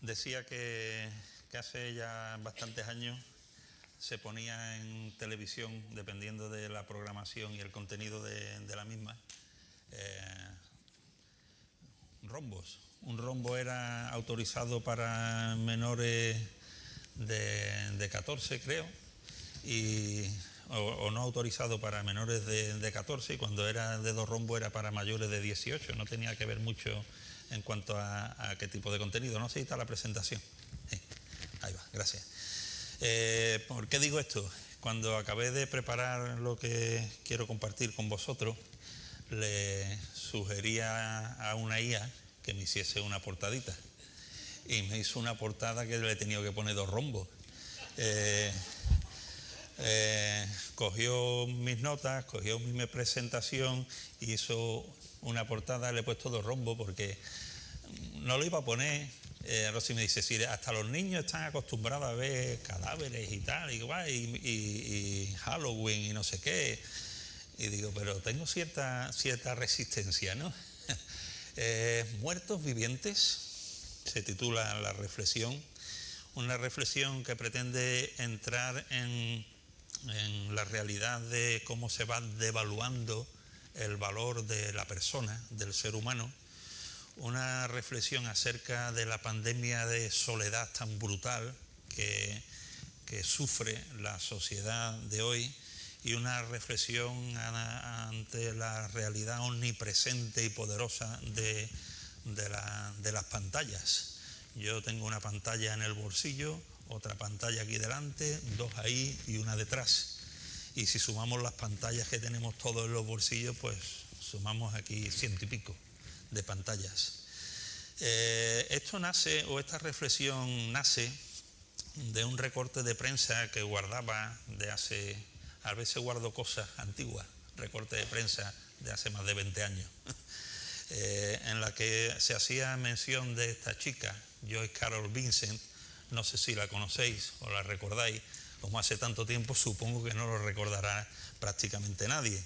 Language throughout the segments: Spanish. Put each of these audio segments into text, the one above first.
Decía que hace ya bastantes años se ponía en televisión, dependiendo de la programación y el contenido de la misma, rombos. Un rombo era autorizado para menores de 14, creo, o no autorizado para menores de 14, y cuando era de 2 rombos era para mayores de 18. No tenía que ver mucho en cuanto a qué tipo de contenido. No sé si está la presentación. Ahí va, gracias. ¿Por qué digo esto? Cuando acabé de preparar lo que quiero compartir con vosotros, le sugería a una IA que me hiciese una portadita, y me hizo una portada que le he tenido que poner 2 rombos. Cogió mis notas, cogió mi presentación, hizo una portada, le he puesto 2 rombos porque no lo iba a poner. Rosy me dice, sí, hasta los niños están acostumbrados a ver cadáveres y tal, y Halloween y no sé qué. Y digo, pero tengo cierta resistencia, ¿no? Muertos vivientes, se titula la reflexión. Una reflexión que pretende entrar en la realidad de cómo se va devaluando el valor de la persona, del ser humano. Una reflexión acerca de la pandemia de soledad tan brutal que sufre la sociedad de hoy, y una reflexión ante la realidad omnipresente y poderosa de las pantallas. Yo tengo una pantalla en el bolsillo, otra pantalla aquí delante, 2 ahí y una detrás. Y si sumamos las pantallas que tenemos todos en los bolsillos, pues sumamos aquí 100 y pico de pantallas. Esto nace, o esta reflexión nace, de un recorte de prensa que guardaba de hace, a veces guardo cosas antiguas, recorte de prensa de hace más de 20 años, en la que se hacía mención de esta chica, Joyce Carol Vincent. No sé si la conocéis o la recordáis. Como hace tanto tiempo, supongo que no lo recordará prácticamente nadie.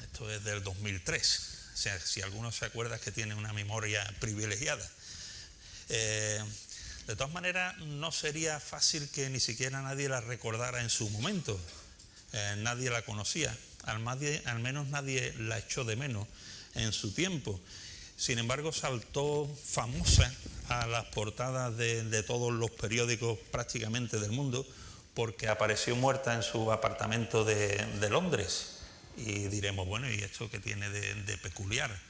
Esto es del 2003. O sea, si alguno se acuerda, es que tiene una memoria privilegiada. De todas maneras, no sería fácil que ni siquiera nadie la recordara en su momento. Nadie la conocía, al menos nadie la echó de menos en su tiempo. Sin embargo, saltó famosa a las portadas de todos los periódicos prácticamente del mundo, porque apareció muerta en su apartamento de Londres. Y diremos, bueno, ¿y esto qué tiene de peculiar?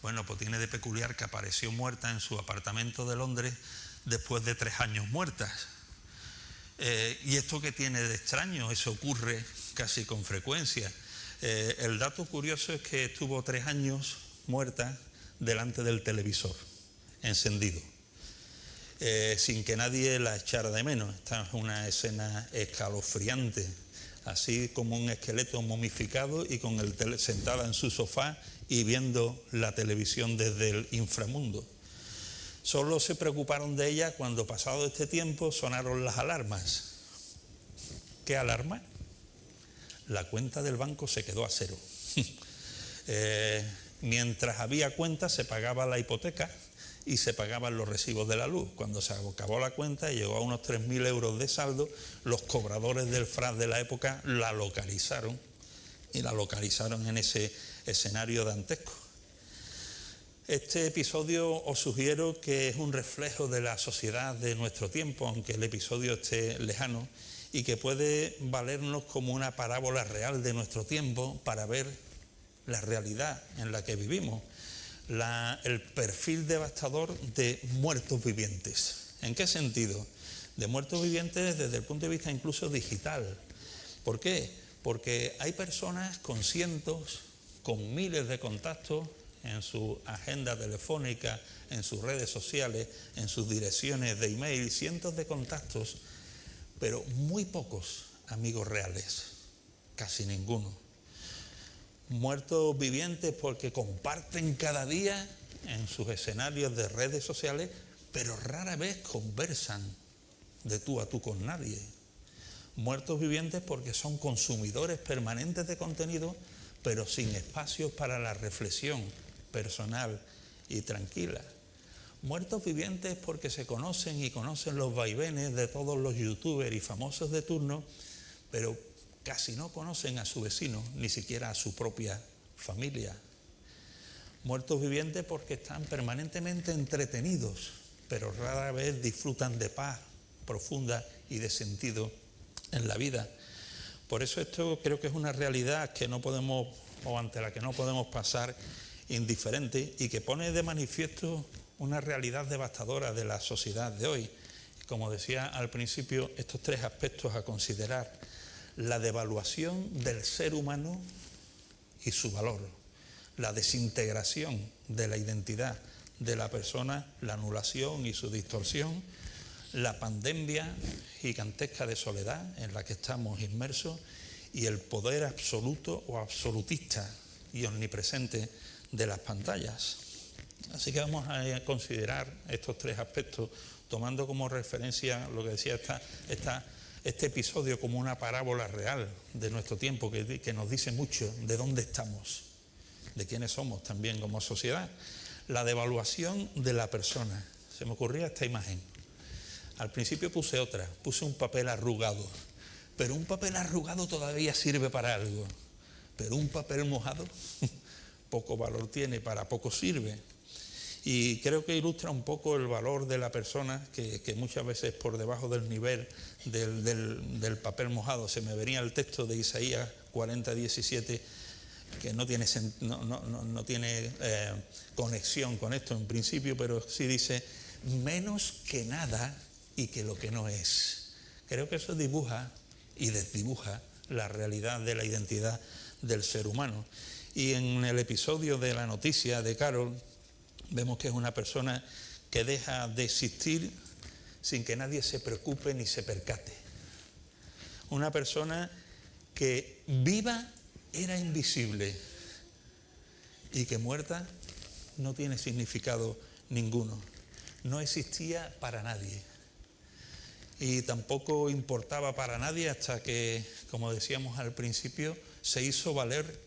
Bueno, pues tiene de peculiar que apareció muerta en su apartamento de Londres después de 3 años muertas. ¿Y esto qué tiene de extraño? Eso ocurre casi con frecuencia. El dato curioso es que estuvo 3 años muerta delante del televisor, encendido, sin que nadie la echara de menos. Esta es una escena escalofriante, así como un esqueleto momificado y con sentada en su sofá y viendo la televisión desde el inframundo. Solo se preocuparon de ella cuando, pasado este tiempo, sonaron las alarmas. ¿Qué alarma? La cuenta del banco se quedó a 0. Mientras había cuenta, se pagaba la hipoteca y se pagaban los recibos de la luz. Cuando se acabó la cuenta y llegó a unos 3.000 euros de saldo, los cobradores del FRAS de la época la localizaron, y la localizaron en ese escenario dantesco. Este episodio os sugiero que es un reflejo de la sociedad de nuestro tiempo, aunque el episodio esté lejano, y que puede valernos como una parábola real de nuestro tiempo para ver la realidad en la que vivimos, el perfil devastador de muertos vivientes. ¿En qué sentido? De muertos vivientes desde el punto de vista incluso digital. ¿Por qué? Porque hay personas con cientos, con miles de contactos en su agenda telefónica, en sus redes sociales, en sus direcciones de email, cientos de contactos, pero muy pocos amigos reales, casi ninguno. Muertos vivientes porque comparten cada día en sus escenarios de redes sociales, pero rara vez conversan de tú a tú con nadie. Muertos vivientes porque son consumidores permanentes de contenido, pero sin espacios para la reflexión personal y tranquila. Muertos vivientes porque se conocen y conocen los vaivenes de todos los youtubers y famosos de turno, pero casi no conocen a su vecino, ni siquiera a su propia familia. Muertos vivientes porque están permanentemente entretenidos, pero rara vez disfrutan de paz profunda y de sentido en la vida. Por eso esto creo que es una realidad que no podemos, o ante la que no podemos pasar indiferente, y que pone de manifiesto una realidad devastadora de la sociedad de hoy. Como decía al principio, estos tres aspectos a considerar: la devaluación del ser humano y su valor, la desintegración de la identidad de la persona, la anulación y su distorsión, la pandemia gigantesca de soledad en la que estamos inmersos, y el poder absoluto o absolutista y omnipresente de las pantallas. Así que vamos a considerar estos tres aspectos, tomando como referencia lo que decía este episodio como una parábola real de nuestro tiempo, que nos dice mucho de dónde estamos, de quiénes somos también como sociedad. La devaluación de la persona. Se me ocurría esta imagen. Al principio puse otra, puse un papel arrugado, pero un papel arrugado todavía sirve para algo, pero un papel mojado poco valor tiene, para poco sirve. Y creo que ilustra un poco el valor de la persona, que muchas veces por debajo del nivel del papel mojado. Se me venía el texto de Isaías 40:17, que no tiene conexión con esto en principio, pero sí dice: menos que nada y que lo que no es. Creo que eso dibuja y desdibuja la realidad de la identidad del ser humano. Y en el episodio de la noticia de Carol vemos que es una persona que deja de existir sin que nadie se preocupe ni se percate. Una persona que viva era invisible y que muerta no tiene significado ninguno. No existía para nadie. Y tampoco importaba para nadie hasta que, como decíamos al principio, se hizo valer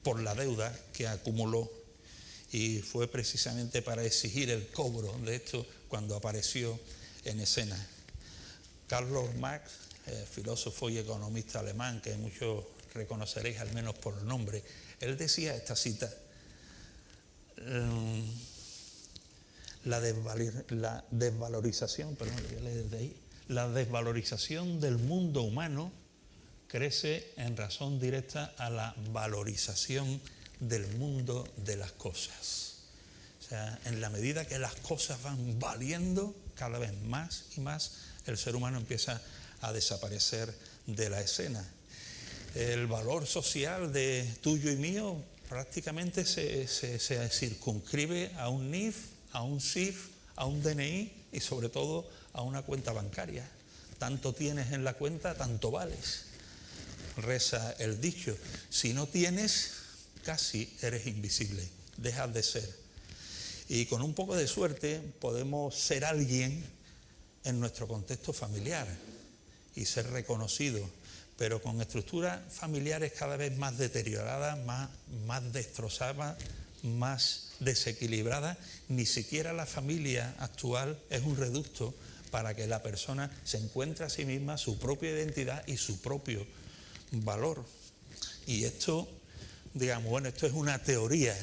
por la deuda que acumuló. Y fue precisamente para exigir el cobro de esto cuando apareció en escena. Carlos Marx, filósofo y economista alemán, que muchos reconoceréis al menos por el nombre, él decía esta cita: la desvalorización, perdón, voy a leer desde ahí, la desvalorización del mundo humano crece en razón directa a la valorización del mundo de las cosas. O sea, en la medida que las cosas van valiendo cada vez más y más, el ser humano empieza a desaparecer de la escena. El valor social de tuyo y mío prácticamente se circunscribe a un NIF, a un CIF, a un DNI y sobre todo a una cuenta bancaria. Tanto tienes en la cuenta, tanto vales. Reza el dicho: si no tienes, casi eres invisible, dejas de ser. Y con un poco de suerte podemos ser alguien en nuestro contexto familiar y ser reconocidos, pero con estructuras familiares cada vez más deterioradas, más destrozadas, más desequilibradas. Ni siquiera la familia actual es un reducto para que la persona se encuentre a sí misma su propia identidad y su propio valor. Y esto, digamos, bueno, esto es una teoría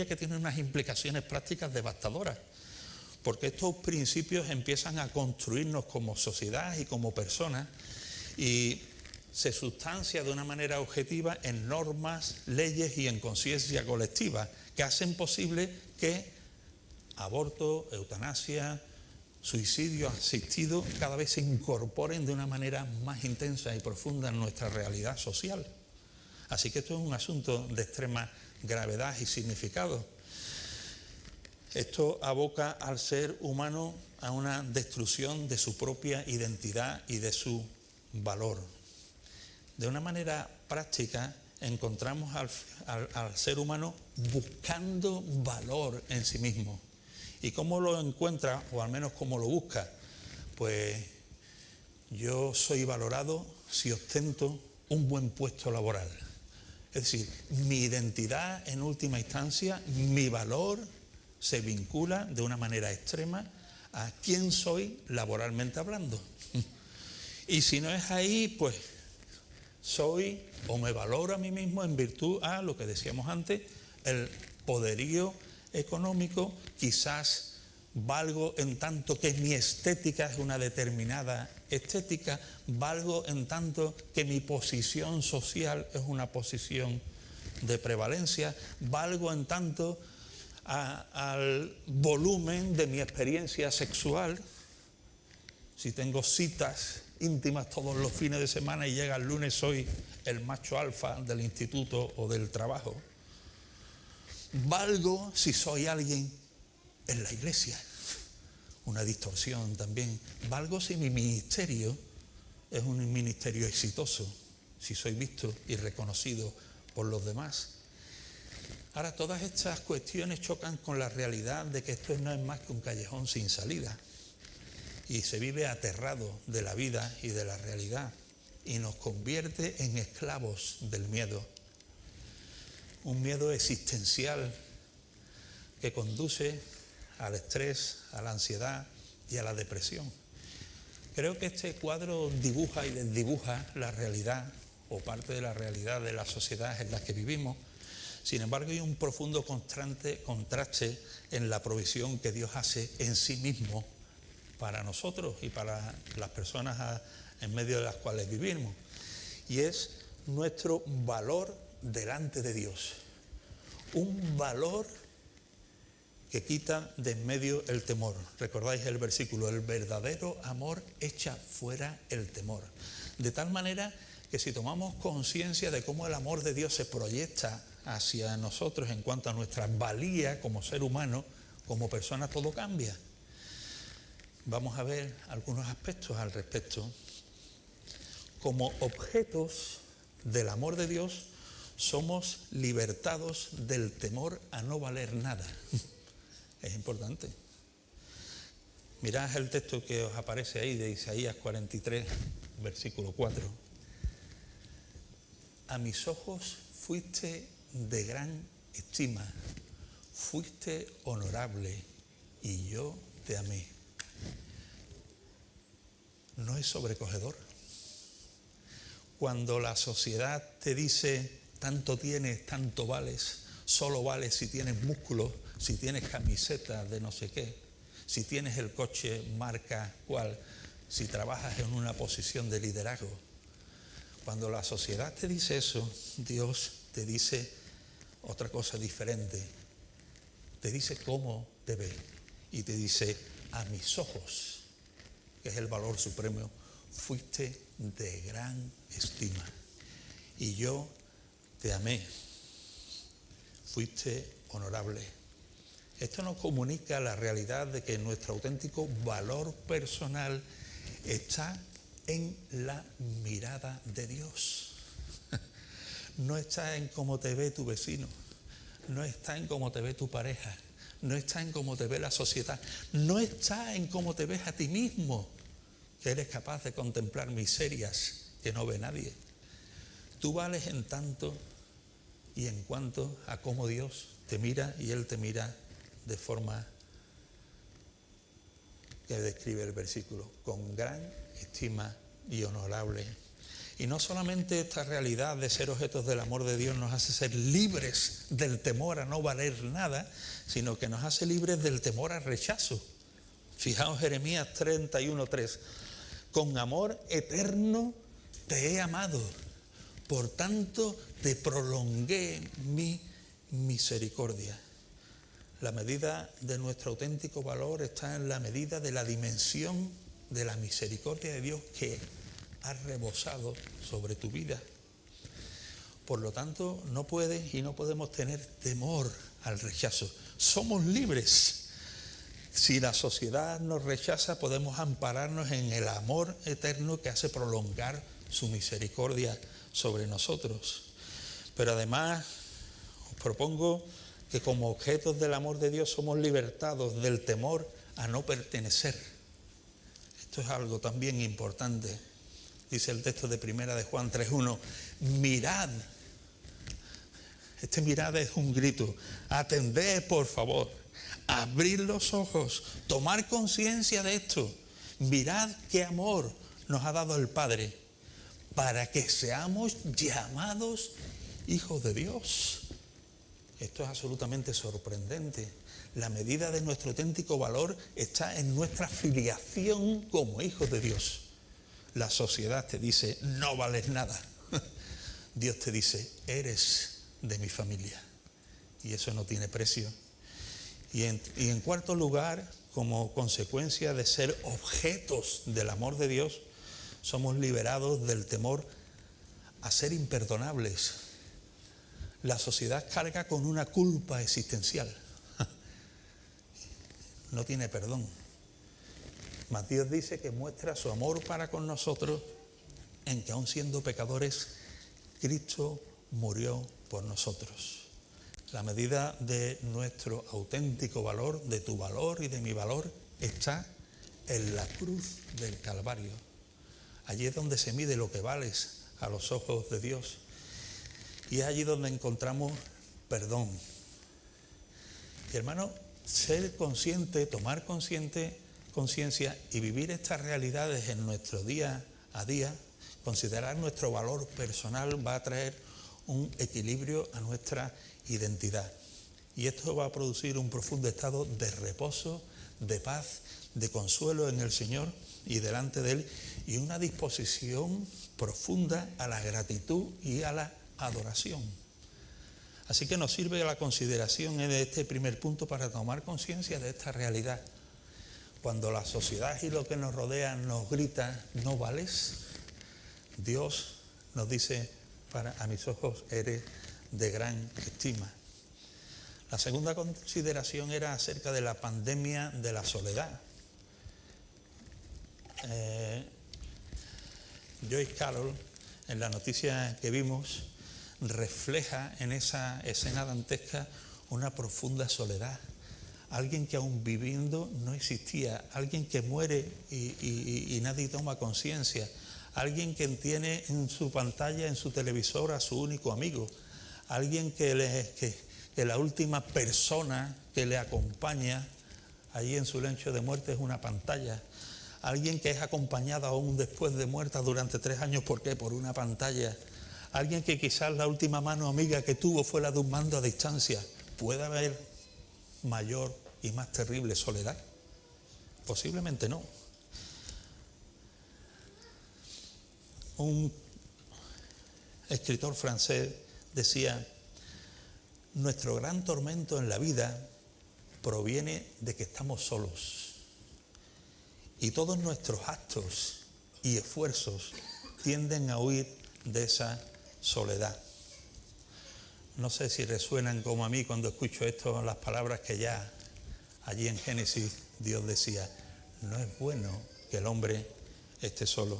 que tiene unas implicaciones prácticas devastadoras, porque estos principios empiezan a construirnos como sociedad y como personas y se sustancia de una manera objetiva en normas, leyes y en conciencia colectiva que hacen posible que aborto, eutanasia, suicidio asistido cada vez se incorporen de una manera más intensa y profunda en nuestra realidad social. Así que esto es un asunto de extrema gravedad y significado. Esto aboca al ser humano a una destrucción de su propia identidad y de su valor. De una manera práctica encontramos al ser humano buscando valor en sí mismo. ¿Y cómo lo encuentra, o al menos cómo lo busca? Pues yo soy valorado si ostento un buen puesto laboral. Es decir, mi identidad en última instancia, mi valor se vincula de una manera extrema a quién soy laboralmente hablando. Y si no es ahí, pues soy o me valoro a mí mismo en virtud a lo que decíamos antes, el poderío económico, quizás valgo en tanto que mi estética es una determinada estética, valgo en tanto que mi posición social es una posición de prevalencia, valgo en tanto al volumen de mi experiencia sexual. Si tengo citas íntimas todos los fines de semana y llega el lunes soy el macho alfa del instituto o del trabajo. Valgo si soy alguien en la iglesia, una distorsión también. Valgo si mi ministerio es un ministerio exitoso, si soy visto y reconocido por los demás. Ahora, todas estas cuestiones chocan con la realidad de que esto no es más que un callejón sin salida y se vive aterrado de la vida y de la realidad y nos convierte en esclavos del miedo. Un miedo existencial que conduce al estrés, a la ansiedad y a la depresión. Creo que este cuadro dibuja y desdibuja la realidad o parte de la realidad de la sociedad en la que vivimos. Sin embargo, hay un profundo contraste en la provisión que Dios hace en sí mismo para nosotros y para las personas en medio de las cuales vivimos. Y es nuestro valor delante de Dios. Un valor que quita de en medio el temor. Recordáis el versículo, el verdadero amor echa fuera el temor. De tal manera que si tomamos conciencia de cómo el amor de Dios se proyecta hacia nosotros en cuanto a nuestra valía como ser humano, como persona, todo cambia. Vamos a ver algunos aspectos al respecto. Como objetos del amor de Dios, somos libertados del temor a no valer nada. Es importante. Mirad el texto que os aparece ahí de Isaías 43, versículo 4. A mis ojos fuiste de gran estima, fuiste honorable y yo te amé. ¿No es sobrecogedor? Cuando la sociedad te dice, tanto tienes, tanto vales, solo vales si tienes músculos, si tienes camiseta de no sé qué, si tienes el coche marca cual, si trabajas en una posición de liderazgo. Cuando la sociedad te dice eso, Dios te dice otra cosa diferente. Te dice cómo te ve y te dice, a mis ojos, que es el valor supremo, fuiste de gran estima y yo te amé, fuiste honorable. Esto nos comunica la realidad de que nuestro auténtico valor personal está en la mirada de Dios. No está en cómo te ve tu vecino, no está en cómo te ve tu pareja, no está en cómo te ve la sociedad, no está en cómo te ves a ti mismo, que eres capaz de contemplar miserias que no ve nadie. Tú vales en tanto y en cuanto a cómo Dios te mira y Él te mira de forma que describe el versículo, con gran estima y honorable. Y no solamente esta realidad de ser objetos del amor de Dios nos hace ser libres del temor a no valer nada, sino que nos hace libres del temor al rechazo. Fijaos Jeremías 31:3, con amor eterno te he amado, por tanto te prolongué mi misericordia. La medida de nuestro auténtico valor está en la medida de la dimensión de la misericordia de Dios que ha rebosado sobre tu vida. Por lo tanto, no puedes y no podemos tener temor al rechazo. Somos libres. Si la sociedad nos rechaza, podemos ampararnos en el amor eterno que hace prolongar su misericordia sobre nosotros. Pero además, os propongo que como objetos del amor de Dios somos libertados del temor a no pertenecer. Esto es algo también importante. Dice el texto de Primera de Juan 3:1, mirad. Este mirad es un grito. Atended, por favor. abrir los ojos, tomar conciencia de esto. Mirad qué amor nos ha dado el Padre para que seamos llamados hijos de Dios. Esto es absolutamente sorprendente. La medida de nuestro auténtico valor está en nuestra filiación como hijos de Dios. La sociedad te dice, no vales nada. Dios te dice, eres de mi familia. Y eso no tiene precio. Y en cuarto lugar, como consecuencia de ser objetos del amor de Dios, somos liberados del temor a ser imperdonables. La sociedad carga con una culpa existencial. No tiene perdón. Mas Dios dice que muestra su amor para con nosotros en que aun siendo pecadores, Cristo murió por nosotros. La medida de nuestro auténtico valor, de tu valor y de mi valor, está en la cruz del Calvario. Allí es donde se mide lo que vales a los ojos de Dios. Y es allí donde encontramos perdón. Y hermano, ser consciente, tomar conciencia y vivir estas realidades en nuestro día a día, considerar nuestro valor personal, va a traer un equilibrio a nuestra identidad. Y esto va a producir un profundo estado de reposo, de paz, de consuelo en el Señor y delante de Él, y una disposición profunda a la gratitud y a la adoración. Así que nos sirve la consideración de este primer punto para tomar conciencia de esta realidad. Cuando la sociedad y lo que nos rodea nos grita, no vales, Dios nos dice, a mis ojos eres de gran estima. La segunda consideración era acerca de la pandemia de la soledad. Joyce Carol, en la noticia que vimos, refleja en esa escena dantesca una profunda soledad. Alguien que aún viviendo no existía, alguien que muere y nadie toma conciencia, alguien que tiene en su pantalla, en su televisor a su único amigo, alguien que la última persona que le acompaña allí en su lecho de muerte es una pantalla. Alguien que es acompañado aún después de muerta durante 3 años, ¿por qué? Por una pantalla. Alguien que quizás la última mano amiga que tuvo fue la de un mando a distancia. ¿Puede haber mayor y más terrible soledad? Posiblemente no. Un escritor francés decía, nuestro gran tormento en la vida proviene de que estamos solos. Y todos nuestros actos y esfuerzos tienden a huir de esa soledad. No sé si resuenan como a mí cuando escucho esto, las palabras que ya allí en Génesis Dios decía, no es bueno que el hombre esté solo.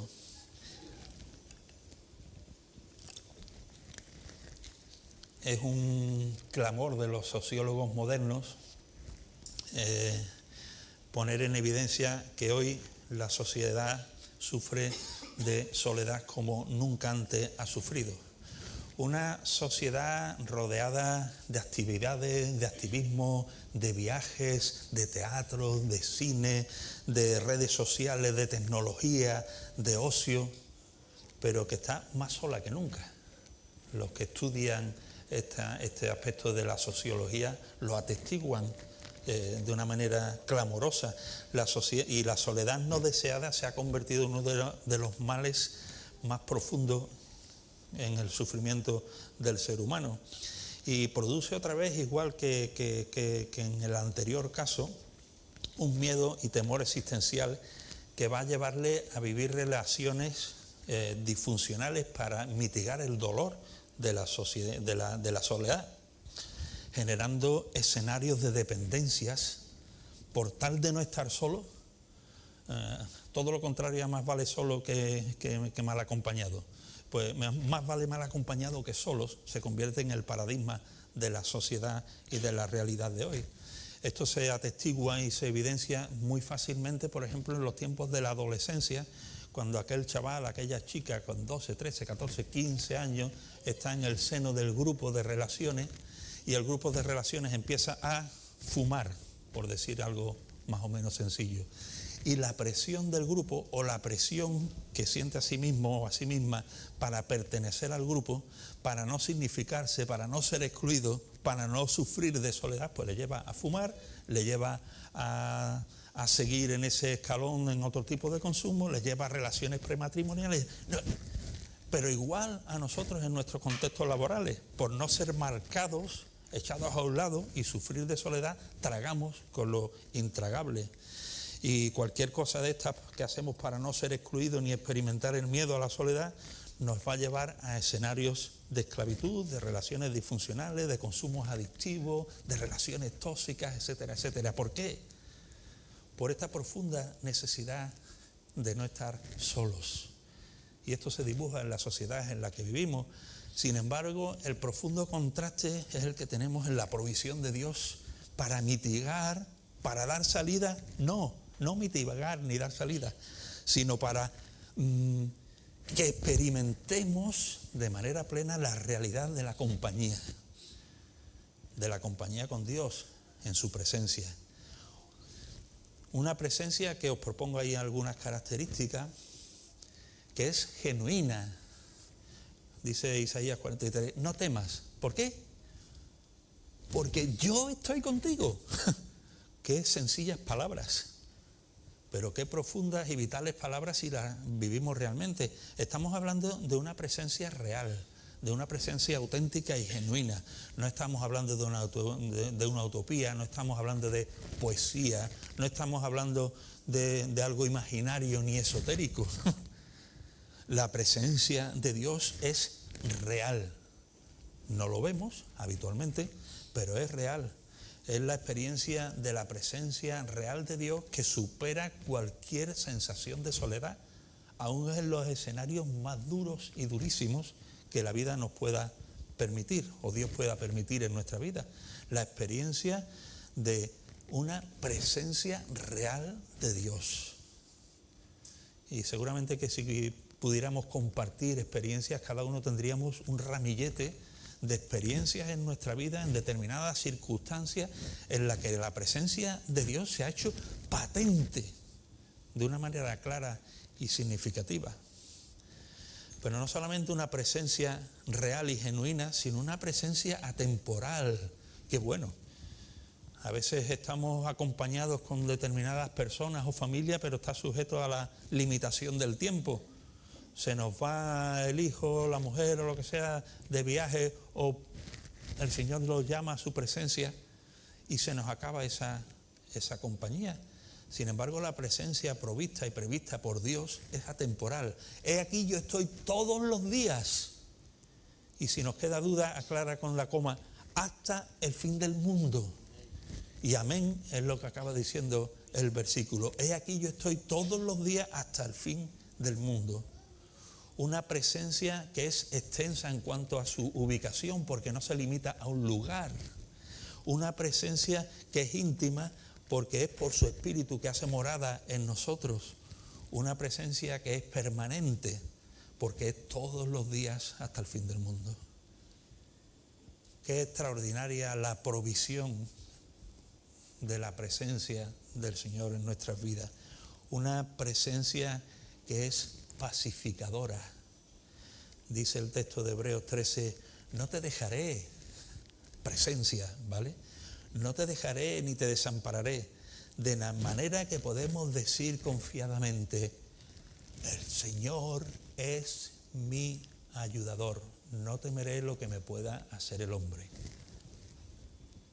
Es un clamor de los sociólogos modernos poner en evidencia que hoy la sociedad sufre de soledad como nunca antes ha sufrido. Una sociedad rodeada de actividades, de activismo, de viajes, de teatro, de cine, de redes sociales, de tecnología, de ocio, pero que está más sola que nunca. Los que estudian este aspecto de la sociología lo atestiguan de una manera clamorosa. Y la soledad no deseada se ha convertido en uno de los males más profundos en el sufrimiento del ser humano. Y produce otra vez, igual que en el anterior caso, un miedo y temor existencial que va a llevarle a vivir relaciones disfuncionales para mitigar el dolor de la sociedad, de la soledad, generando escenarios de dependencias por tal de no estar solo. Todo lo contrario, más vale solo que mal acompañado. Pues más vale mal acompañado que solos, se convierte en el paradigma de la sociedad y de la realidad de hoy. Esto se atestigua y se evidencia muy fácilmente, por ejemplo, en los tiempos de la adolescencia, cuando aquel chaval, aquella chica con 12, 13, 14, 15 años está en el seno del grupo de relaciones y el grupo de relaciones empieza a fumar por decir algo más o menos sencillo. Y la presión del grupo, o la presión que siente a sí mismo o a sí misma para pertenecer al grupo, para no significarse, para no ser excluido, para no sufrir de soledad, pues le lleva a fumar, le lleva a seguir en ese escalón en otro tipo de consumo, le lleva a relaciones prematrimoniales. Pero igual a nosotros en nuestros contextos laborales, por no ser marcados, echados a un lado y sufrir de soledad, tragamos con lo intragable. Y cualquier cosa de estas que hacemos para no ser excluidos ni experimentar el miedo a la soledad nos va a llevar a escenarios de esclavitud, de relaciones disfuncionales, de consumos adictivos, de relaciones tóxicas, etcétera, etcétera. ¿Por qué? Por esta profunda necesidad de no estar solos. Y esto se dibuja en la sociedad en la que vivimos. Sin embargo, el profundo contraste es el que tenemos en la provisión de Dios para mitigar, para dar salida, no mitigar ni dar salida, sino para que experimentemos de manera plena la realidad de la compañía con Dios en su presencia. Una presencia que os propongo ahí algunas características, que es genuina. Dice Isaías 43, no temas. ¿Por qué? Porque yo estoy contigo. Qué sencillas palabras, pero qué profundas y vitales palabras si las vivimos realmente. Estamos hablando de una presencia real, de una presencia auténtica y genuina. No estamos hablando de una utopía, no estamos hablando de poesía, no estamos hablando de algo imaginario ni esotérico. La presencia de Dios es real. No lo vemos habitualmente, pero es real. Es la experiencia de la presencia real de Dios que supera cualquier sensación de soledad, aún en los escenarios más duros y durísimos que la vida nos pueda permitir, o Dios pueda permitir en nuestra vida. La experiencia de una presencia real de Dios. Y seguramente que si pudiéramos compartir experiencias, cada uno tendríamos un ramillete de experiencias en nuestra vida, en determinadas circunstancias, en las que la presencia de Dios se ha hecho patente de una manera clara y significativa. Pero no solamente una presencia real y genuina, sino una presencia atemporal. Que bueno, a veces estamos acompañados con determinadas personas o familias, pero está sujeto a la limitación del tiempo. Se nos va el hijo, la mujer o lo que sea de viaje, o el Señor los llama a su presencia y se nos acaba esa compañía. Sin embargo, la presencia provista y prevista por Dios es atemporal. He aquí yo estoy todos los días. Y si nos queda duda, aclara con la coma, hasta el fin del mundo. Y amén es lo que acaba diciendo el versículo. He aquí yo estoy todos los días hasta el fin del mundo. Una presencia que es extensa en cuanto a su ubicación, porque no se limita a un lugar. Una presencia que es íntima, porque es por su Espíritu que hace morada en nosotros. Una presencia que es permanente, porque es todos los días hasta el fin del mundo. Qué extraordinaria la provisión de la presencia del Señor en nuestras vidas. Una presencia que es pacificadora. Dice el texto de Hebreos 13, no te dejaré, presencia, ¿vale? No te dejaré ni te desampararé, de la manera que podemos decir confiadamente, el Señor es mi ayudador, no temeré lo que me pueda hacer el hombre.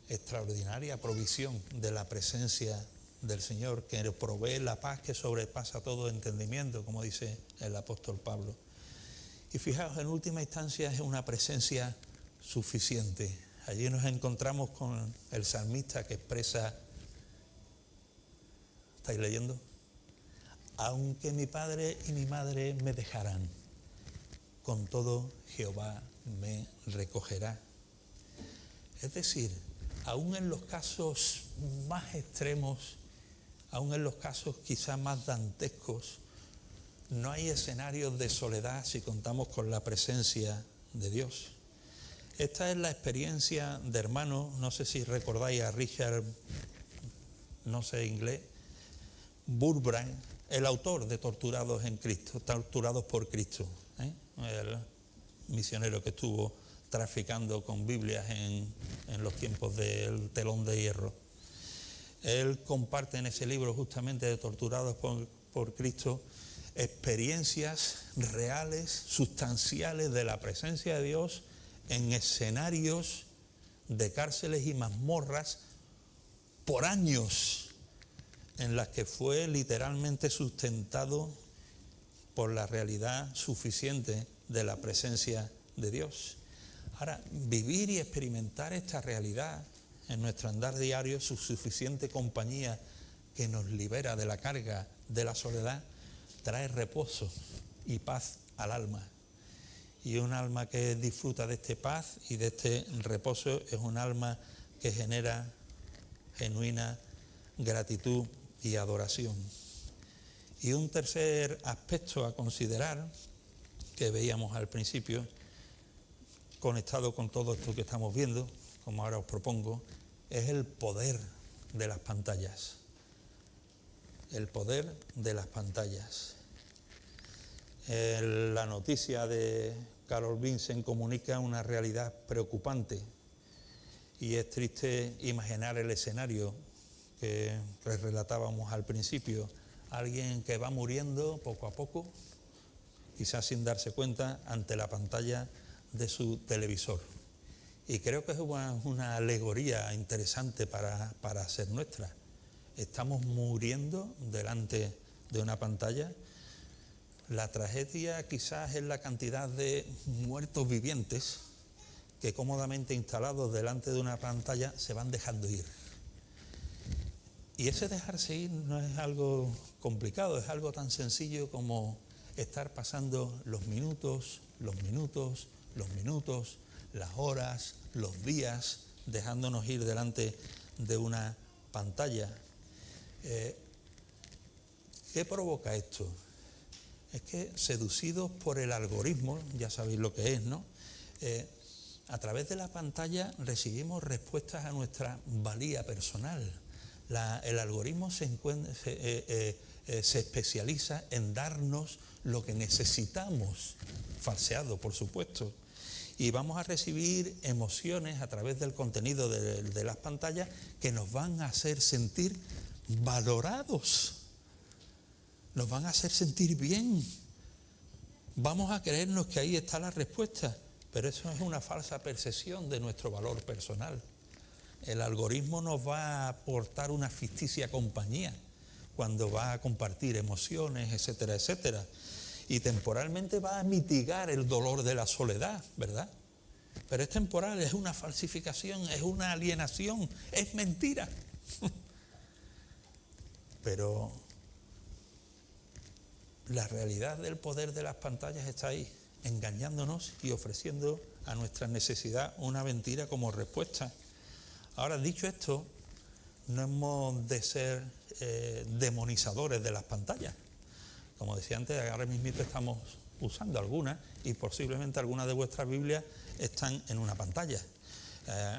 Extraordinaria provisión de la presencia del Señor, que provee la paz que sobrepasa todo entendimiento, como dice el apóstol Pablo. Y fijaos, en última instancia es una presencia suficiente. Allí nos encontramos con el salmista que expresa, ¿estáis leyendo? Aunque mi padre y mi madre me dejaran, con todo Jehová me recogerá. Es decir, aún en los casos más extremos, aún en los casos quizás más dantescos, no hay escenarios de soledad si contamos con la presencia de Dios. Esta es la experiencia de hermanos, no sé si recordáis a Richard no sé inglés, Burbrand, el autor de Torturados en Cristo, Torturados por Cristo, el misionero que estuvo traficando con Biblias en los tiempos del telón de hierro. Él comparte en ese libro, justamente de Torturados por Cristo, experiencias reales, sustanciales de la presencia de Dios en escenarios de cárceles y mazmorras por años, en las que fue literalmente sustentado por la realidad suficiente de la presencia de Dios. Ahora, vivir y experimentar esta realidad en nuestro andar diario, su suficiente compañía que nos libera de la carga de la soledad, trae reposo y paz al alma. Y un alma que disfruta de esta paz y de este reposo es un alma que genera genuina gratitud y adoración. Y un tercer aspecto a considerar, que veíamos al principio, conectado con todo esto que estamos viendo, como ahora os propongo, es el poder de las pantallas. El poder de las pantallas. La noticia de Carol Vincent comunica una realidad preocupante y es triste imaginar el escenario que relatábamos al principio. Alguien que va muriendo poco a poco, quizás sin darse cuenta, ante la pantalla de su televisor. Y creo que es una alegoría interesante para ser nuestra. Estamos muriendo delante de una pantalla. La tragedia quizás es la cantidad de muertos vivientes que cómodamente instalados delante de una pantalla se van dejando ir. Y ese dejarse ir no es algo complicado, es algo tan sencillo como estar pasando los minutos, las horas, los días, dejándonos ir delante de una pantalla. ¿Qué provoca esto? Es que seducidos por el algoritmo, ya sabéis lo que es, ¿no? A través de la pantalla recibimos respuestas a nuestra valía personal. El algoritmo se especializa en darnos lo que necesitamos, falseado por supuesto, y vamos a recibir emociones a través del contenido de las pantallas que nos van a hacer sentir valorados, nos van a hacer sentir bien. Vamos a creernos que ahí está la respuesta, pero eso es una falsa percepción de nuestro valor personal. El algoritmo nos va a aportar una ficticia compañía cuando va a compartir emociones, etcétera, etcétera. Y temporalmente va a mitigar el dolor de la soledad, ¿verdad? Pero es temporal, es una falsificación, es una alienación, es mentira. Pero la realidad del poder de las pantallas está ahí, engañándonos y ofreciendo a nuestra necesidad una mentira como respuesta. Ahora, dicho esto, no hemos de ser demonizadores de las pantallas. Como decía antes, ahora mismo estamos usando algunas y posiblemente algunas de vuestras Biblias están en una pantalla.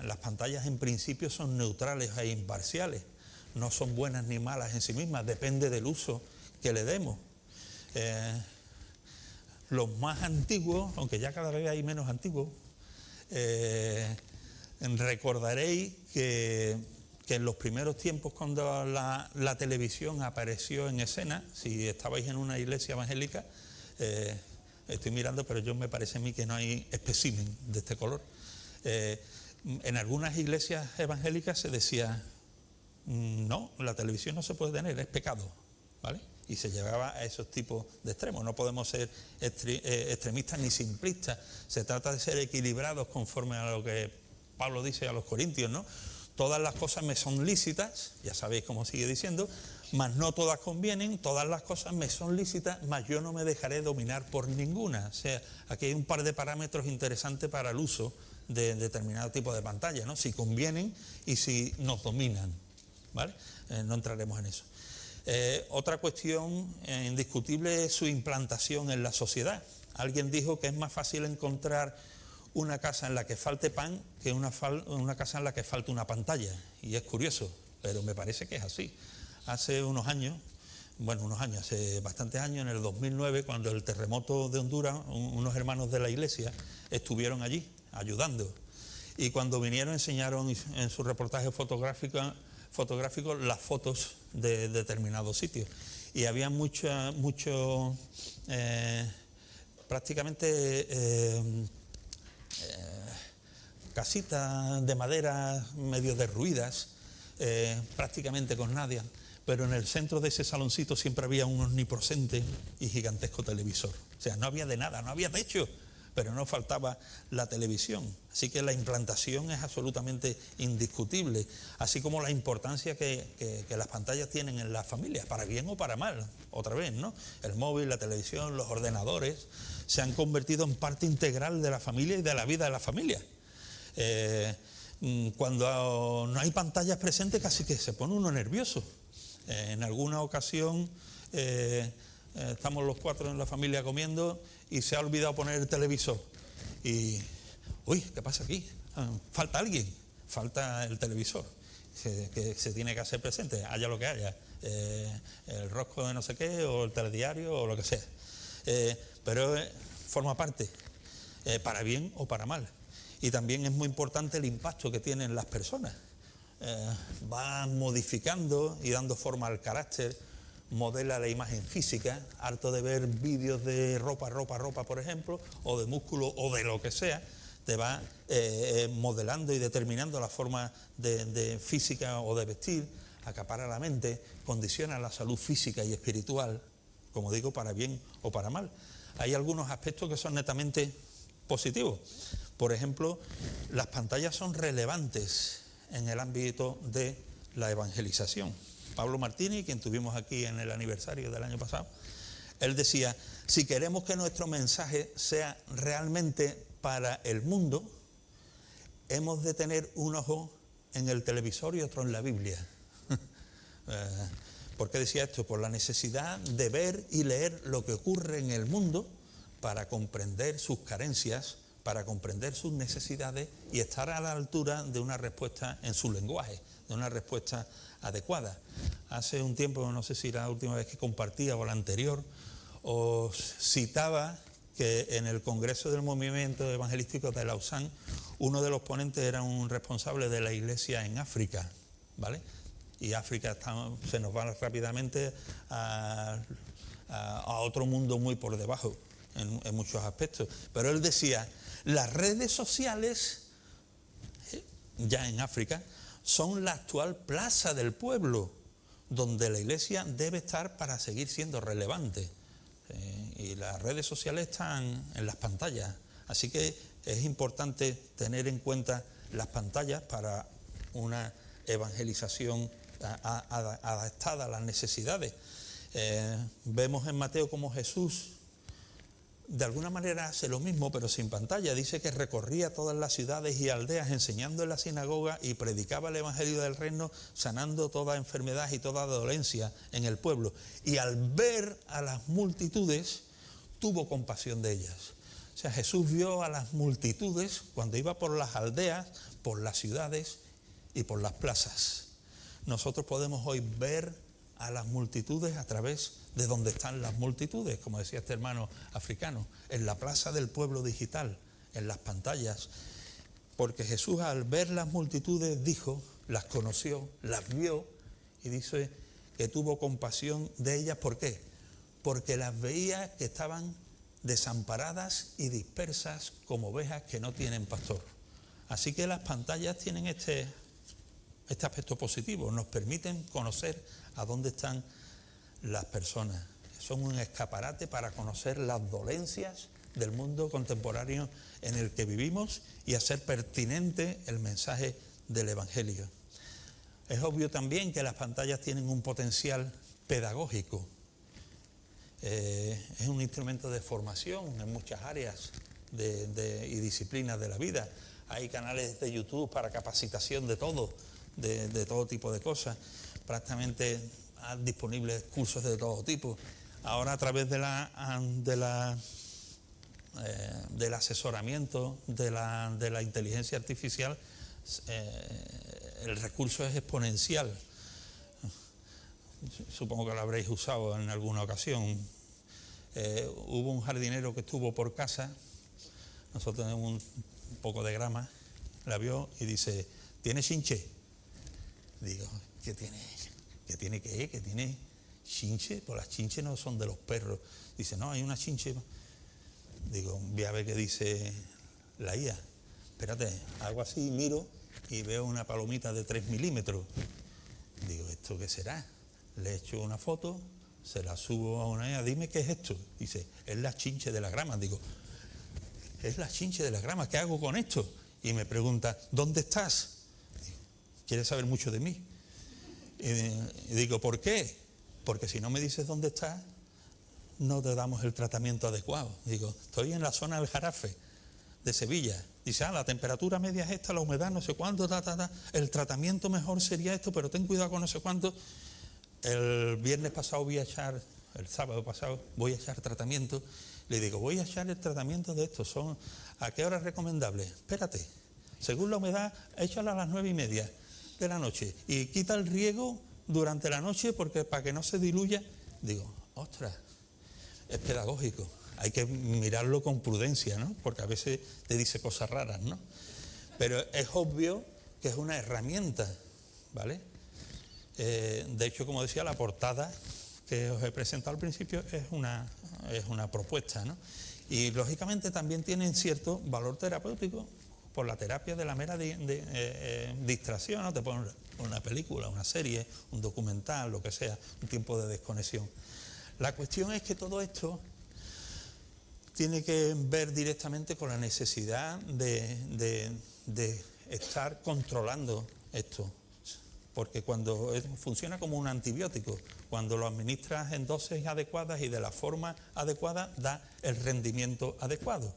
Las pantallas en principio son neutrales e imparciales, no son buenas ni malas en sí mismas, depende del uso que le demos. Los más antiguos, aunque ya cada vez hay menos antiguos, recordaréis que en los primeros tiempos, cuando la televisión apareció en escena, si estabais en una iglesia evangélica, estoy mirando, pero me parece a mí que no hay espécimen de este color. En algunas iglesias evangélicas se decía, no, la televisión no se puede tener, es pecado, ¿vale? Y se llevaba a esos tipos de extremos. No podemos ser extremistas ni simplistas, se trata de ser equilibrados conforme a lo que Pablo dice a los corintios, ¿no? Todas las cosas me son lícitas, ya sabéis cómo sigue diciendo, mas no todas convienen, todas las cosas me son lícitas, mas yo no me dejaré dominar por ninguna. O sea, aquí hay un par de parámetros interesantes para el uso de determinado tipo de pantalla, ¿no? Si convienen y si nos dominan, ¿vale? No entraremos en eso. Otra cuestión indiscutible es su implantación en la sociedad. Alguien dijo que es más fácil encontrar una casa en la que falte pan que una casa en la que falte una pantalla. Y es curioso, pero me parece que es así. Hace hace bastantes años, en el 2009, cuando el terremoto de Honduras, unos hermanos de la iglesia estuvieron allí ayudando. Y cuando vinieron enseñaron en su reportaje fotográfico las fotos de determinados sitios. Y había prácticamente casitas de madera medio derruidas, prácticamente con nadie, pero en el centro de ese saloncito siempre había un omnipresente y gigantesco televisor. O sea, no había de nada, no había techo, pero no faltaba la televisión. Así que la implantación es absolutamente indiscutible, así como la importancia que las pantallas tienen en las familias, para bien o para mal, otra vez, ¿no? El móvil, la televisión, los ordenadores se han convertido en parte integral de la familia y de la vida de la familia. Cuando no hay pantallas presentes casi que se pone uno nervioso. En alguna ocasión estamos los 4 en la familia comiendo y se ha olvidado poner el televisor. Y, uy, ¿qué pasa aquí? Falta alguien, falta el televisor, que se tiene que hacer presente, haya lo que haya, el rosco de no sé qué, o el telediario, o lo que sea. Pero forma parte, para bien o para mal. Y también es muy importante el impacto que tienen las personas. Va modificando y dando forma al carácter, modela la imagen física, harto de ver vídeos de ropa, por ejemplo, o de músculo o de lo que sea, te va modelando y determinando la forma de física o de vestir, acapara la mente, condiciona la salud física y espiritual, como digo, para bien o para mal. Hay algunos aspectos que son netamente positivos. Por ejemplo, las pantallas son relevantes en el ámbito de la evangelización. Pablo Martini, quien tuvimos aquí en el aniversario del año pasado, él decía, si queremos que nuestro mensaje sea realmente para el mundo, hemos de tener un ojo en el televisor y otro en la Biblia. ¿Por qué decía esto? Por la necesidad de ver y leer lo que ocurre en el mundo para comprender sus carencias, para comprender sus necesidades y estar a la altura de una respuesta en su lenguaje, de una respuesta adecuada. Hace un tiempo, no sé si era la última vez que compartía o la anterior, os citaba que en el Congreso del Movimiento Evangelístico de Lausanne, uno de los ponentes era un responsable de la iglesia en África, ¿vale? Y África se nos va rápidamente a otro mundo muy por debajo en muchos aspectos. Pero él decía, las redes sociales, ya en África, son la actual plaza del pueblo, donde la iglesia debe estar para seguir siendo relevante. Y las redes sociales están en las pantallas, así que es importante tener en cuenta las pantallas para una evangelización adaptada a las necesidades. Vemos en Mateo cómo Jesús de alguna manera hace lo mismo, pero sin pantalla. Dice que recorría todas las ciudades y aldeas enseñando en la sinagoga y predicaba el evangelio del reino, sanando toda enfermedad y toda dolencia en el pueblo. Y al ver a las multitudes, tuvo compasión de ellas. O sea, Jesús vio a las multitudes cuando iba por las aldeas, por las ciudades y por las plazas. Nosotros podemos hoy ver a las multitudes a través de donde están las multitudes, como decía este hermano africano, en la plaza del pueblo digital, en las pantallas, porque Jesús al ver las multitudes dijo, las conoció, las vio y dice que tuvo compasión de ellas. ¿Por qué? Porque las veía que estaban desamparadas y dispersas como ovejas que no tienen pastor. Así que las pantallas tienen este aspecto positivo, nos permiten conocer a dónde están las personas. Son un escaparate para conocer las dolencias del mundo contemporáneo en el que vivimos y hacer pertinente el mensaje del Evangelio. Es obvio también que las pantallas tienen un potencial pedagógico. Es un instrumento de formación en muchas áreas y disciplinas de la vida. Hay canales de YouTube para capacitación de todo tipo de cosas. Prácticamente disponibles cursos de todo tipo. Ahora, a través del asesoramiento de la inteligencia artificial, el recurso es exponencial. supongo que lo habréis usado en alguna ocasión. Hubo un jardinero que estuvo por casa, nosotros tenemos un poco de grama, la vio y dice, ¿tiene chinche? Digo, ¿qué tiene? ¿Qué tiene qué? ¿Qué tiene chinche? Pues las chinches no son de los perros. Dice, no, hay una chinche. Digo, voy a ver qué dice la IA. Espérate, hago así, miro y veo una palomita de 3 milímetros. Digo, ¿esto qué será? Le echo una foto, se la subo a una IA, dime qué es esto. Dice, es la chinche de la grama. Digo, es la chinche de la grama, ¿qué hago con esto? Y me pregunta, ¿dónde estás? Digo, ¿quieres saber mucho de mí? Y digo, ¿por qué? Porque si no me dices dónde estás, no te damos el tratamiento adecuado. Digo, estoy en la zona del Jarafe, de Sevilla. Dice, la temperatura media es esta, la humedad no sé cuánto, el tratamiento mejor sería esto, pero ten cuidado con no sé cuánto. El viernes pasado voy a echar, el sábado pasado voy a echar tratamiento. Le digo, voy a echar el tratamiento de esto, ¿a qué hora es recomendable? Espérate, según la humedad, échala a las 9:30 de la noche y quita el riego durante la noche porque para que no se diluya. Digo, ostras, es pedagógico, hay que mirarlo con prudencia, ¿no? Porque a veces te dice cosas raras, ¿no? Pero es obvio que es una herramienta, ¿vale? De hecho, como decía, la portada que os he presentado al principio es una propuesta, ¿no? Y lógicamente también tienen cierto valor terapéutico por la terapia de la mera distracción, ¿no? Te ponen una película, una serie, un documental, lo que sea, un tiempo de desconexión. La cuestión es que todo esto tiene que ver directamente con la necesidad de estar controlando esto. Porque cuando funciona como un antibiótico, cuando lo administras en dosis adecuadas y de la forma adecuada, da el rendimiento adecuado.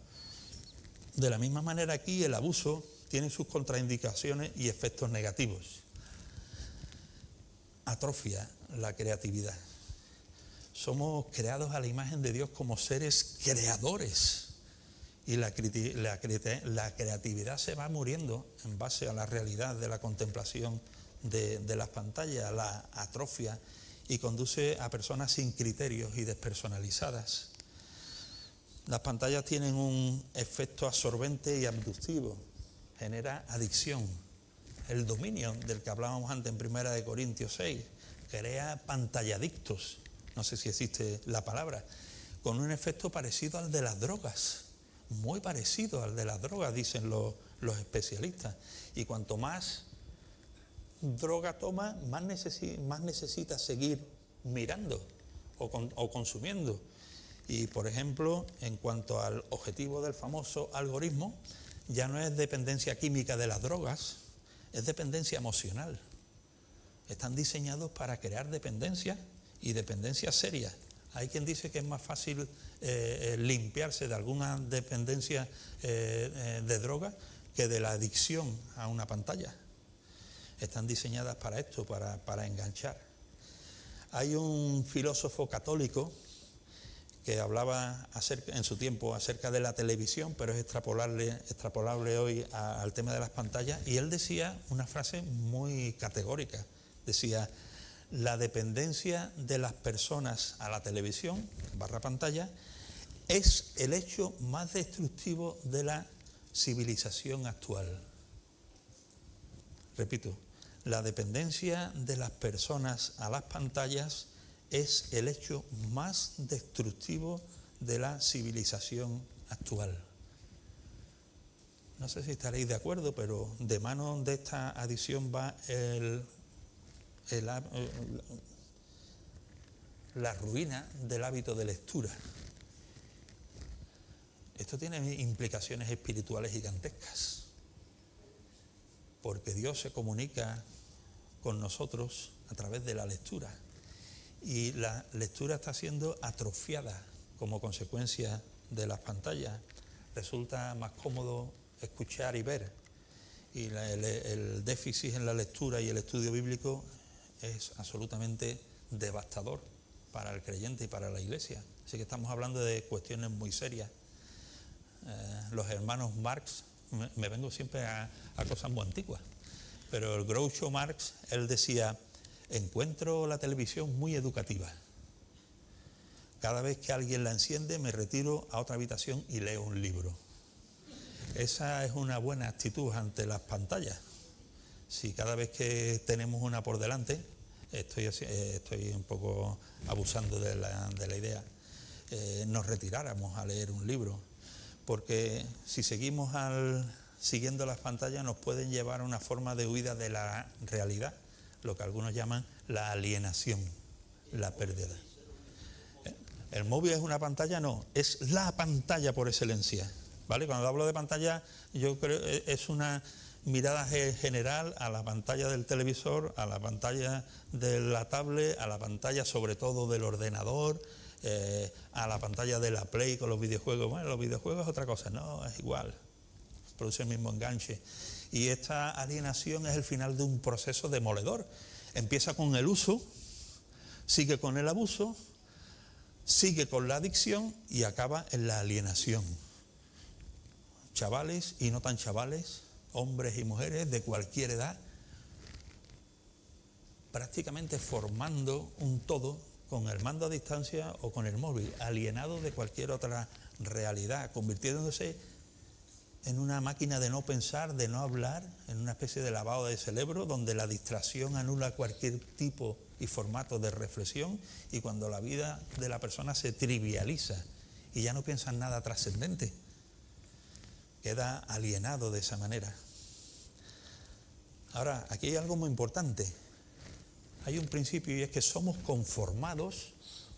De la misma manera aquí el abuso tiene sus contraindicaciones y efectos negativos. Atrofia la creatividad. Somos creados a la imagen de Dios como seres creadores y la creatividad se va muriendo en base a la realidad de la contemplación de las pantallas, la atrofia, y conduce a personas sin criterios y despersonalizadas. Las pantallas tienen un efecto absorbente y abductivo, genera adicción. El dominio del que hablábamos antes en 1 Corintios 6 crea pantalladictos, no sé si existe la palabra, con un efecto parecido al de las drogas, muy parecido al de las drogas, dicen los especialistas. Y cuanto más droga toma, más necesita seguir mirando o consumiendo. Y, por ejemplo, en cuanto al objetivo del famoso algoritmo, ya no es dependencia química de las drogas, es dependencia emocional. Están diseñados para crear dependencia y dependencia seria. Hay quien dice que es más fácil limpiarse de alguna dependencia de droga que de la adicción a una pantalla. Están diseñadas para esto, para enganchar. Hay un filósofo católico que hablaba en su tiempo acerca de la televisión, pero es extrapolable hoy al tema de las pantallas, y él decía una frase muy categórica. Decía, la dependencia de las personas a la televisión, /pantalla, es el hecho más destructivo de la civilización actual. Repito, la dependencia de las personas a las pantallas es el hecho más destructivo de la civilización actual. No sé si estaréis de acuerdo, pero de mano de esta adicción va la ruina del hábito de lectura. Esto tiene implicaciones espirituales gigantescas, porque Dios se comunica con nosotros a través de la lectura, y la lectura está siendo atrofiada como consecuencia de las pantallas. Resulta más cómodo escuchar y ver, y el déficit en la lectura y el estudio bíblico es absolutamente devastador para el creyente y para la Iglesia. Así que estamos hablando de cuestiones muy serias. Los hermanos Marx, me vengo siempre a cosas muy antiguas, pero el Groucho Marx, él decía, Encuentro la televisión muy educativa. Cada vez que alguien la enciende me retiro a otra habitación y leo un libro. Esa es una buena actitud ante las pantallas. Si cada vez que tenemos una por delante, estoy un poco abusando de la idea, nos retiráramos a leer un libro, porque si seguimos siguiendo las pantallas nos pueden llevar a una forma de huida de la realidad, lo que algunos llaman la alienación, la pérdida. ¿El móvil es una pantalla? No, es la pantalla por excelencia, ¿vale? Cuando hablo de pantalla, yo creo es una mirada general a la pantalla del televisor, a la pantalla de la tablet, a la pantalla sobre todo del ordenador, a la pantalla de la Play con los videojuegos. Bueno, los videojuegos es otra cosa, no, es igual, produce el mismo enganche. Y esta alienación es el final de un proceso demoledor. Empieza con el uso, sigue con el abuso, sigue con la adicción y acaba en la alienación. Chavales y no tan chavales, hombres y mujeres de cualquier edad, prácticamente formando un todo con el mando a distancia o con el móvil, alienado de cualquier otra realidad, convirtiéndose en una máquina de no pensar, de no hablar, en una especie de lavado de cerebro donde la distracción anula cualquier tipo y formato de reflexión, y cuando la vida de la persona se trivializa y ya no piensa en nada trascendente, queda alienado de esa manera. Ahora, aquí hay algo muy importante. Hay un principio y es que somos conformados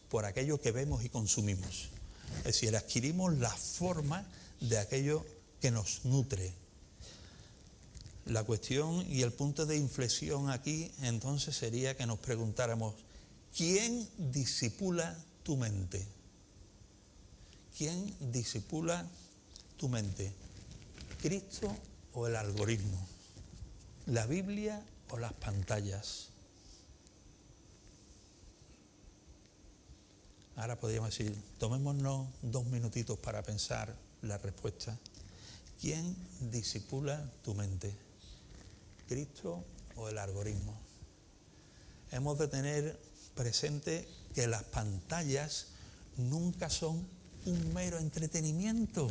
por aquello que vemos y consumimos. Es decir, adquirimos la forma de aquello que nos nutre. La cuestión y el punto de inflexión aquí entonces sería que nos preguntáramos: ¿quién disipula tu mente? ¿Quién disipula tu mente? ¿Cristo o el algoritmo? ¿La Biblia o las pantallas? Ahora podríamos decir, tomémonos 2 minutitos para pensar la respuesta. ¿Quién disipula tu mente? ¿Cristo o el algoritmo? Hemos de tener presente que las pantallas nunca son un mero entretenimiento.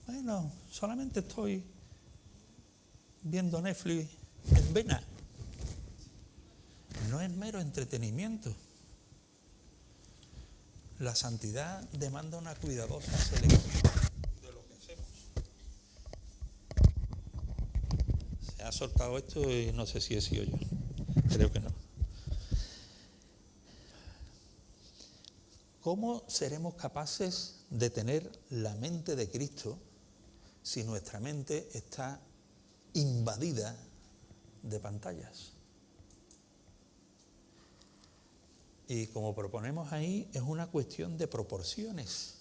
Bueno, solamente estoy viendo Netflix en vena. No es mero entretenimiento. La santidad demanda una cuidadosa selección de lo que hacemos. Se ha soltado esto y no sé si he sido yo. Creo que no. ¿Cómo seremos capaces de tener la mente de Cristo si nuestra mente está invadida de pantallas? Y como proponemos ahí, es una cuestión de proporciones.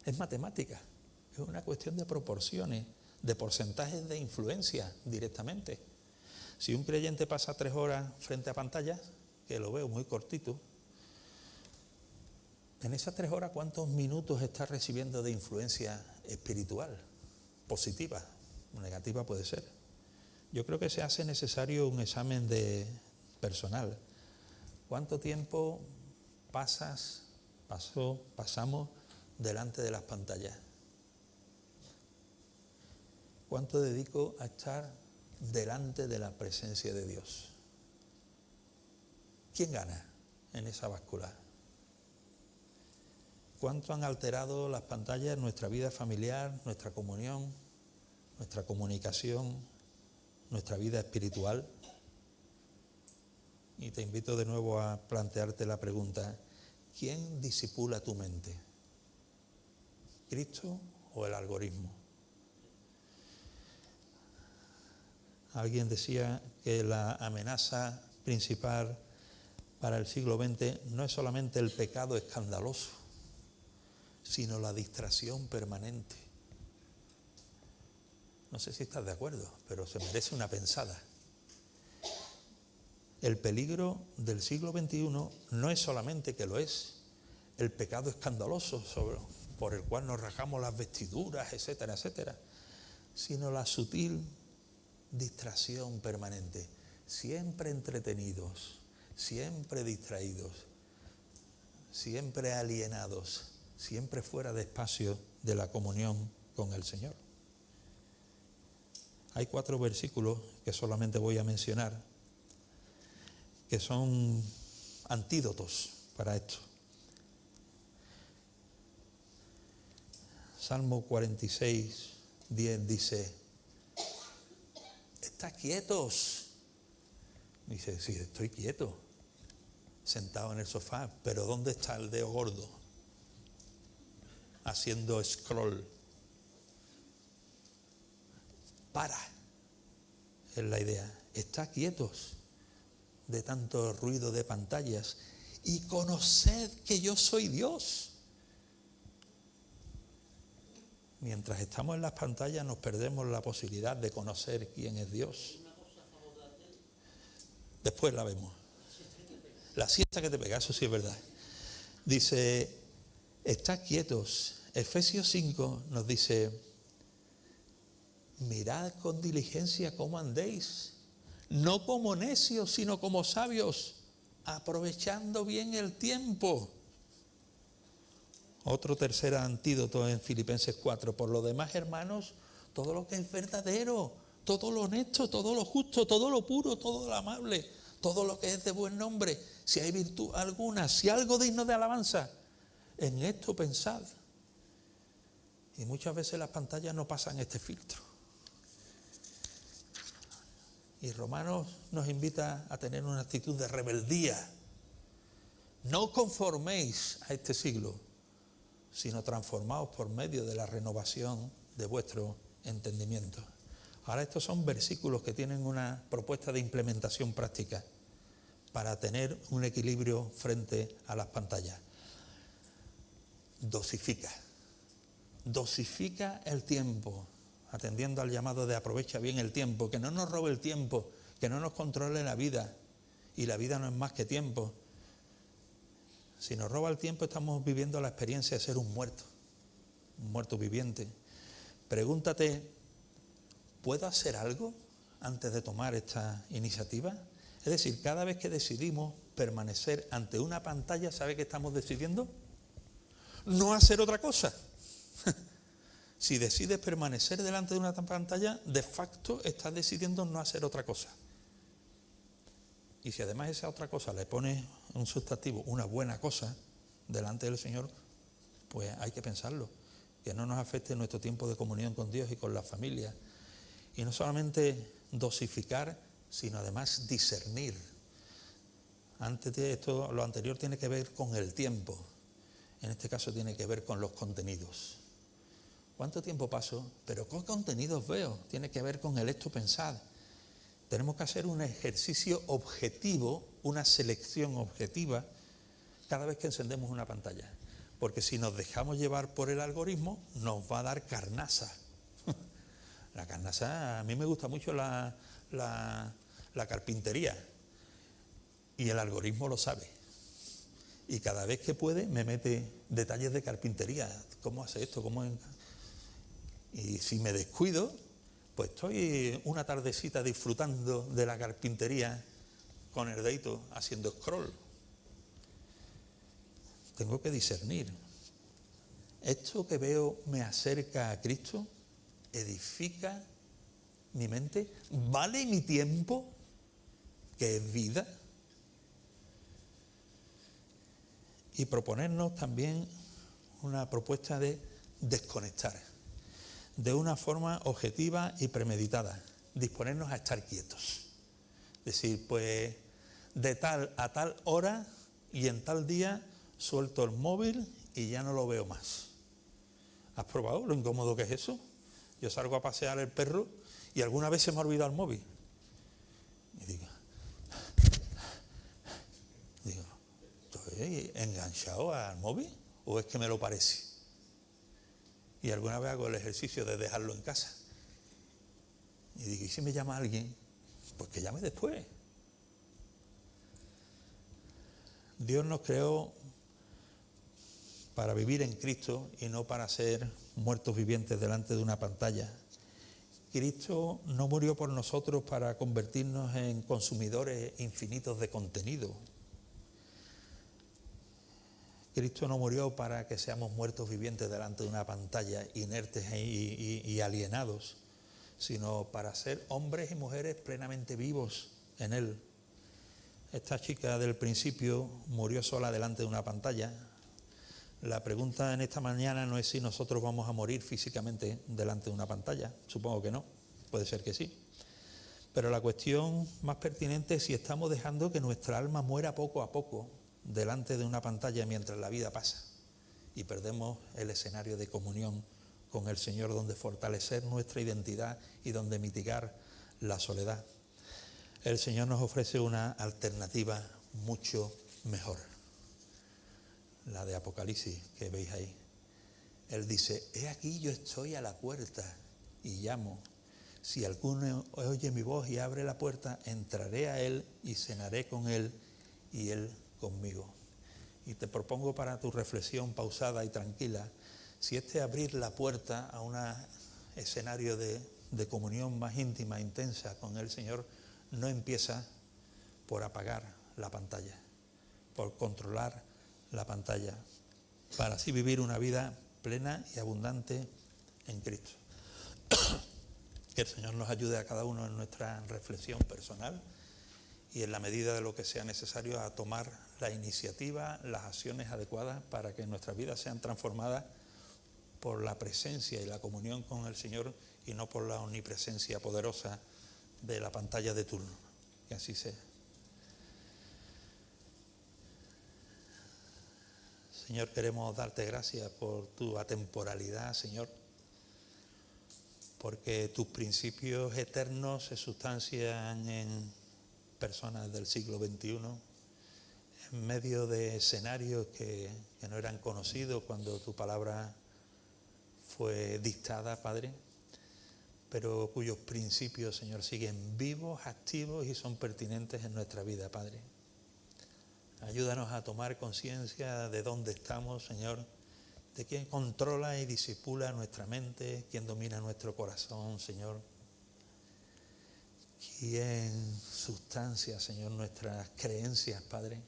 Es matemática, es una cuestión de proporciones, de porcentajes de influencia directamente. Si un creyente pasa 3 horas frente a pantallas, que lo veo muy cortito, en esas 3 horas, ¿cuántos minutos está recibiendo de influencia espiritual? Positiva o negativa puede ser. Yo creo que se hace necesario un examen personal. ¿Cuánto tiempo pasamos delante de las pantallas? ¿Cuánto dedico a estar delante de la presencia de Dios? ¿Quién gana en esa báscula? ¿Cuánto han alterado las pantallas nuestra vida familiar, nuestra comunión, nuestra comunicación, nuestra vida espiritual? Y te invito de nuevo a plantearte la pregunta: ¿quién disipula tu mente? ¿Cristo o el algoritmo? Alguien decía que la amenaza principal para el siglo XX no es solamente el pecado escandaloso, sino la distracción permanente. No sé si estás de acuerdo, pero se merece una pensada. El peligro del siglo XXI no es solamente que lo es el pecado escandaloso por el cual nos rasgamos las vestiduras, etcétera, etcétera, sino la sutil distracción permanente. siempre entretenidos, siempre distraídos, siempre alienados, siempre fuera de espacio de la comunión con el Señor. Hay 4 versículos que solamente voy a mencionar, que son antídotos para esto. Salmo 46, 10 dice: «Estad quietos». Dice: sí, estoy quieto, sentado en el sofá, pero ¿dónde está el dedo gordo? Haciendo scroll. Para, es la idea. Estad quietos de tanto ruido de pantallas y conoced que yo soy Dios. Mientras estamos en las pantallas nos perdemos la posibilidad de conocer quién es Dios. Después la vemos. La siesta que te pega, eso sí es verdad. Dice: estad quietos. Efesios 5 nos dice: mirad con diligencia cómo andéis, no como necios, sino como sabios, aprovechando bien el tiempo. Otro tercer antídoto en Filipenses 4. Por lo demás, hermanos, todo lo que es verdadero, todo lo honesto, todo lo justo, todo lo puro, todo lo amable, todo lo que es de buen nombre, si hay virtud alguna, si algo digno de alabanza, en esto pensad. Y muchas veces las pantallas no pasan este filtro. Y Romanos nos invita a tener una actitud de rebeldía. No conforméis a este siglo, sino transformaos por medio de la renovación de vuestro entendimiento. Ahora, estos son versículos que tienen una propuesta de implementación práctica para tener un equilibrio frente a las pantallas. Dosifica el tiempo, atendiendo al llamado de aprovecha bien el tiempo, que no nos robe el tiempo, que no nos controle la vida, y la vida no es más que tiempo. Si nos roba el tiempo, estamos viviendo la experiencia de ser un muerto viviente. Pregúntate: ¿puedo hacer algo antes de tomar esta iniciativa? Es decir, cada vez que decidimos permanecer ante una pantalla, ¿sabe qué estamos decidiendo? No hacer otra cosa. Si decides permanecer delante de una pantalla, de facto estás decidiendo no hacer otra cosa. Y si además esa otra cosa le pones un sustantivo, una buena cosa, delante del Señor, pues hay que pensarlo, que no nos afecte nuestro tiempo de comunión con Dios y con la familia. Y no solamente dosificar, sino además discernir. Antes de esto, lo anterior tiene que ver con el tiempo. En este caso tiene que ver con los contenidos. ¿Cuánto tiempo paso? Pero ¿qué contenidos veo? Tiene que ver con el esto pensar. Tenemos que hacer un ejercicio objetivo, una selección objetiva, cada vez que encendemos una pantalla. Porque si nos dejamos llevar por el algoritmo, nos va a dar carnaza. La carnaza, a mí me gusta mucho la carpintería. Y el algoritmo lo sabe. Y cada vez que puede me mete detalles de carpintería. ¿Cómo hace esto? Y si me descuido, pues estoy una tardecita disfrutando de la carpintería con el dedito haciendo scroll. Tengo que discernir. ¿Esto que veo me acerca a Cristo? ¿Edifica mi mente? ¿Vale mi tiempo, que es vida? Y proponernos también una propuesta de desconectar de una forma objetiva y premeditada, disponernos a estar quietos. Es decir, pues de tal a tal hora y en tal día suelto el móvil y ya no lo veo más. ¿Has probado lo incómodo que es eso? Yo salgo a pasear el perro y alguna vez se me ha olvidado el móvil. Y digo, ¿estoy enganchado al móvil o es que me lo parece? Y alguna vez hago el ejercicio de dejarlo en casa. Y digo, ¿y si me llama alguien? Pues que llame después. Dios nos creó para vivir en Cristo y no para ser muertos vivientes delante de una pantalla. Cristo no murió por nosotros para convertirnos en consumidores infinitos de contenido. Cristo no murió para que seamos muertos vivientes delante de una pantalla, inertes y alienados, sino para ser hombres y mujeres plenamente vivos en Él. Esta chica del principio murió sola delante de una pantalla. La pregunta en esta mañana no es si nosotros vamos a morir físicamente delante de una pantalla. Supongo que no, puede ser que sí. Pero la cuestión más pertinente es si estamos dejando que nuestra alma muera poco a poco delante de una pantalla mientras la vida pasa y perdemos el escenario de comunión con el Señor, donde fortalecer nuestra identidad y donde mitigar la soledad. El Señor nos ofrece una alternativa mucho mejor, la de Apocalipsis que veis ahí. Él dice: he aquí yo estoy a la puerta y llamo. Si alguno oye mi voz y abre la puerta, entraré a él y cenaré con él y él conmigo. Y te propongo para tu reflexión pausada y tranquila, si abrir la puerta a un escenario de comunión más íntima, intensa con el Señor, no empieza por apagar la pantalla, por controlar la pantalla, para así vivir una vida plena y abundante en Cristo. Que el Señor nos ayude a cada uno en nuestra reflexión personal y en la medida de lo que sea necesario a tomar la iniciativa, las acciones adecuadas para que nuestras vidas sean transformadas por la presencia y la comunión con el Señor y no por la omnipresencia poderosa de la pantalla de turno. Que así sea. Señor, queremos darte gracias por tu atemporalidad, Señor, porque tus principios eternos se sustancian en personas del siglo XXI, en medio de escenarios que no eran conocidos cuando tu palabra fue dictada, Padre, pero cuyos principios, Señor, siguen vivos, activos y son pertinentes en nuestra vida, Padre. Ayúdanos a tomar conciencia de dónde estamos, Señor, de quién controla y disipula nuestra mente, quién domina nuestro corazón, Señor, quién sustancia, Señor, nuestras creencias, Padre.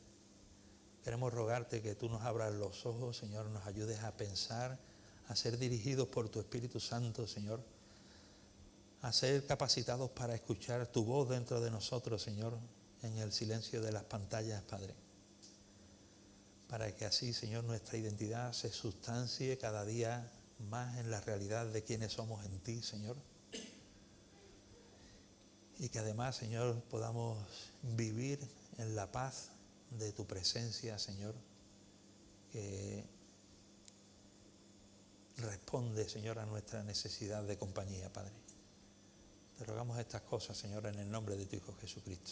Queremos rogarte que tú nos abras los ojos, Señor, nos ayudes a pensar, a ser dirigidos por tu Espíritu Santo, Señor, a ser capacitados para escuchar tu voz dentro de nosotros, Señor, en el silencio de las pantallas, Padre. Para que así, Señor, nuestra identidad se sustancie cada día más en la realidad de quienes somos en ti, Señor. Y que además, Señor, podamos vivir en la paz de tu presencia, Señor, que responde, Señor, a nuestra necesidad de compañía, Padre. Te rogamos estas cosas, Señor, en el nombre de tu Hijo Jesucristo.